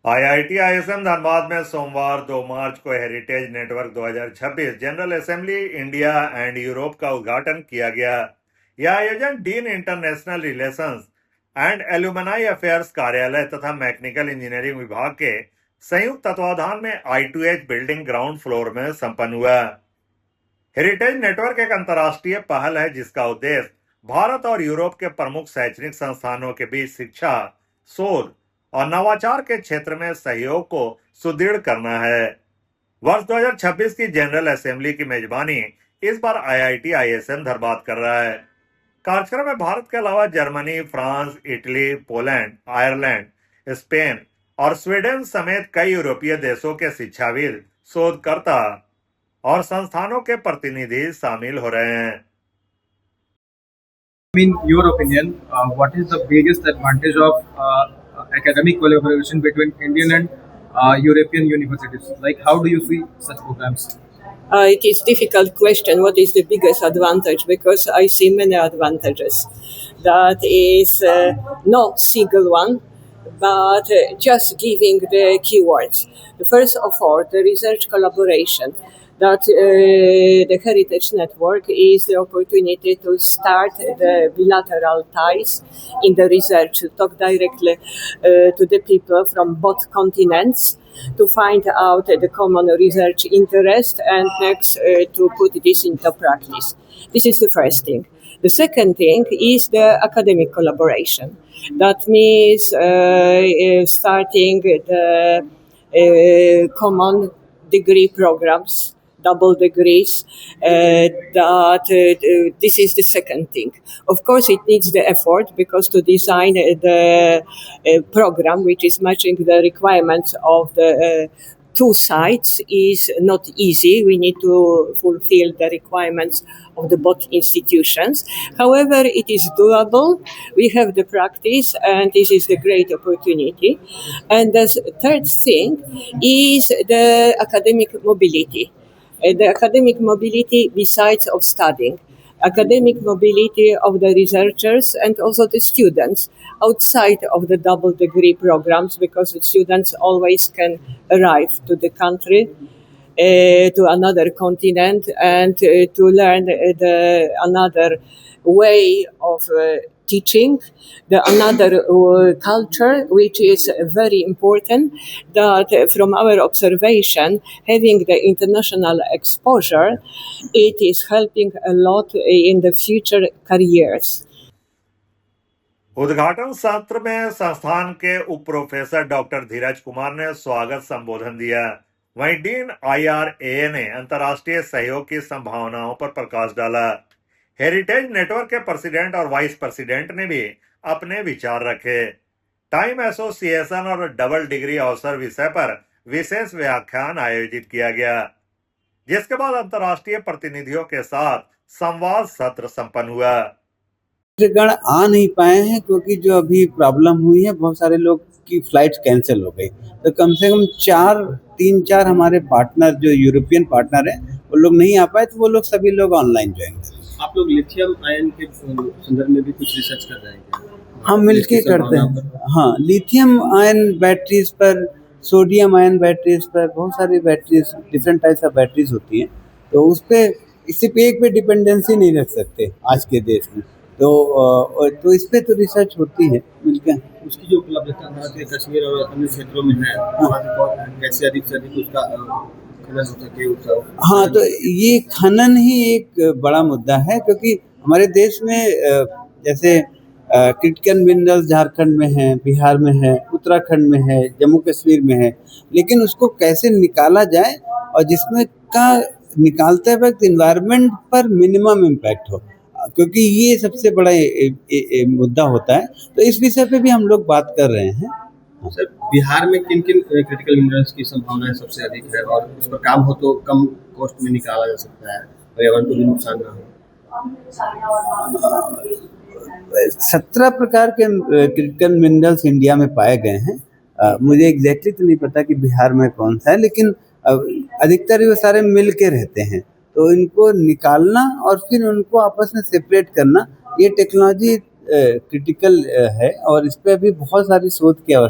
IIT ISM Dhanbad में सोमवार 2 मार्च को heritage network 2026 general assembly India and Europe का उद्घाटन किया गया। यह आयोजन dean international relations and alumni affairs कार्यालय तथा मैकेनिकल इंजीनियरिंग विभाग के संयुक्त तत्वाधान में I2H बिल्डिंग ग्राउंड फ्लोर में संपन्न हुआ। हेरिटेज नेटवर्क एक अंतर्राष्ट्रीय पहल है जिसका उद्देश्य भारत और यूरोप के प्रमुख शैक्षणिक संस्थानों के बीच शिक्षा, शोध और नवाचार के क्षेत्र में सहयोग को सुदृढ़ करना है। वर्ष 2026 की जनरल असेंबली की मेजबानी इस बार आईआईटी आईएसएम धनबाद कर रहा है। कार्यक्रम में भारत के अलावा Germany, France, Italy, Poland, Ireland, Spain और स्वीडन समेत कई यूरोपीय देशों के शिक्षाविद, शोधकर्ता और संस्थानों के प्रतिनिधि शामिल हो रहे हैं। In your opinion, what is the biggest advantage of academic collaboration between Indian and European universities? Like, how do you see such programs? It is a difficult question. What is the biggest advantage? Because I see many advantages. That is no single one, but just giving the keywords. First of all, the research collaboration. That the Heritage Network is the opportunity to start the bilateral ties in the research, to talk directly to the people from both continents, to find out the common research interest and next to put this into practice. This is the first thing. The second thing is the academic collaboration. That means starting the common degree programs, double degrees, this is the second thing. Of course, it needs the effort because to design the program which is matching the requirements of the two sides is not easy. We need to fulfill the requirements of the both institutions. However, it is doable. We have the practice and this is the great opportunity. And the third thing is the academic mobility. The academic mobility besides of studying, academic mobility of the researchers and also the students outside of the double degree programs, because the students always can arrive to the country, to another continent, and to learn another way of teaching, another culture, which is very important. That from our observation, having the international exposure, it is helping a lot in the future careers. उद्घाटन सत्र में संस्थान के उप professor doctor धीरज कुमार ने स्वागत संबोधन दिया। वहीं डीन IRAA ने अंतर्राष्ट्रीय सहयोग की संभावनाओं पर प्रकाश डाला। हेरिटेज नेटवर्क के प्रेसिडेंट और वाइस प्रेसिडेंट ने भी अपने विचार रखे। टाइम एसोसिएशन और डबल डिग्री अवसर विषय पर विशेष व्याख्यान आयोजित किया गया, जिसके बाद अंतर्राष्ट्रीय प्रतिनिधियों के साथ संवाद सत्र संपन्न हुआ। गण आ नहीं पाए हैं क्योंकि जो अभी प्रॉब्लम हुई है, बहुत सारे लोग की फ्लाइट कैंसिल हो गई, तो कम से कम 3-4 हमारे पार्टनर जो यूरोपियन पार्टनर हैं वो लोग नहीं आ पाए, तो वो लोग सभी लोग ऑनलाइन ज्वाइन करें। आप लोग लिथियम आयन के संदर्भ में भी कुछ रिसर्च कर रहे हैं? हम मिलके करते हैं। हाँ, लिथियम आयन बैटरीज पर, सोडियम आयन बैटरीज पर, बहुत सारी batteries, different types of batteries होती हैं, तो उस पर सिर्फ एक पे डिपेंडेंसी नहीं रख सकते आज के देश में, तो इस पे तो रिसर्च होती है मिलकर। उसकी जो उपलब्धता भारत के कश्मीर और अन्य क्षेत्रों में है, कैसे अधिक से अधिक उसका खनन हो सके। हाँ, तो ये खनन ही एक बड़ा मुद्दा है, क्योंकि हमारे देश में जैसे क्रिटिकल मिनरल्स झारखंड में है, बिहार में है, उत्तराखंड में है, जम्मू कश्मीर में है, लेकिन उसको कैसे निकाला जाए और जिसमें का निकालते वक्त एनवायरनमेंट पर मिनिमम इम्पैक्ट हो, क्योंकि ये सबसे बड़ा मुद्दा होता है। तो इस विषय पे भी हम लोग बात कर रहे हैं। सर, बिहार में किन किन क्रिटिकल मिनरल्स की संभावनाएं सबसे अधिक है और उस पर काम हो तो कम कॉस्ट में निकाला जा सकता है, पर्यावरण को भी नुकसान ना हो? 17 प्रकार के क्रिटिकल मिनरल्स इंडिया में पाए गए हैं। मुझे एग्जैक्टली तो नहीं पता कि बिहार में कौन सा है, लेकिन अधिकतर ये सारे मिल के रहते हैं, तो इनको निकालना और फिर उनको आपस में सेपरेट करना, ये टेक्नोलॉजी क्रिटिकल है और इस पर भी बहुत सारी शोध की आवश्यकता है।